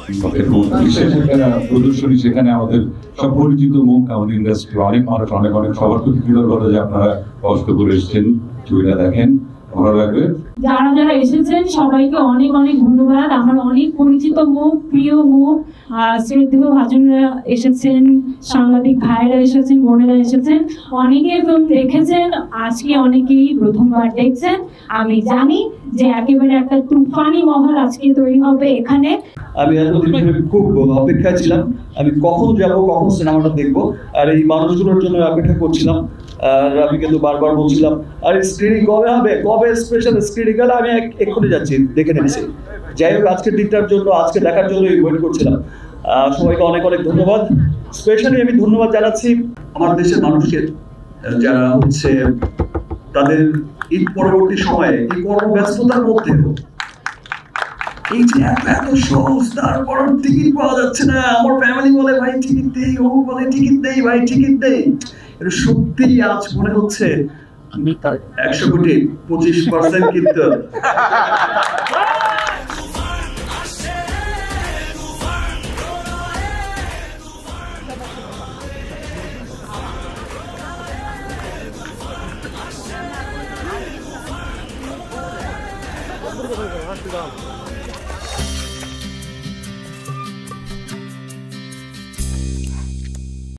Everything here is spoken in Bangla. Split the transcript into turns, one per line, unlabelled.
বিশেষ একটা প্রদর্শনী, সেখানে আমাদের সব পরিচিত মুখ, আমাদের ইন্ডাস্ট্রি অনেক মানুষ অনেক সবার প্রতি কৃতজ্ঞতা যে আপনারা কষ্ট করে এসেছেন, ছবিটা দেখেন, ভালো লাগবে।
যারা যারা এসেছেন সবাইকে অনেক অনেক ধন্যবাদ। আমার অনেক পরিচিত মুখ, প্রিয় মুখ, শ্রদ্ধেয় ভাজনরা এসেছেন, সাংবাদিক ভাইরা এসেছেন, বোনেরা এসেছেন, অনেকে ফিল্ম দেখেছেন, আজকে অনেকেই প্রথমবার দেখছেন। আমি জানি যে একেবারে একটা তুফানি মহল আজকে তৈরি হবে এখানে।
আমি এতদিন ধরে খুব অপেক্ষায় ছিলাম, আমি কখন যাব, কখন সিনেমাটা দেখবো, আর এই মানুষগুলোর জন্য অপেক্ষা করছিলাম। আর আমি কিন্তু বারবার বলছিলাম, আর স্ক্রিনিং কবে হবে, কবে স্পেশাল স্ক্রিনিং গেলে আমি এক্ষুনি যাচ্ছি, দেখে নিয়েছি। যাই হোক, আজকের দিনটার জন্য, আজকে দেখার জন্য ওয়েট করছিলাম। সবাইকে অনেক অনেক ধন্যবাদ। স্পেশালি আমি ধন্যবাদ জানাচ্ছি আমার দেশের মানুষকে, যারা হচ্ছে তাদের ঈদ পরবর্তী সময়ে এই কর্মব্যস্ততার মধ্যেও এই যে এত সহজ, তারপর টিকিট পাওয়া যাচ্ছে না। আমার ফ্যামিলি বলে ভাই টিকিট দেই, ও বলে টিকিট দেই, ভাই টিকিট দেই। এটা সত্যি আজ মনে হচ্ছে 100 কোটি 25% কিন্তু
Gracias.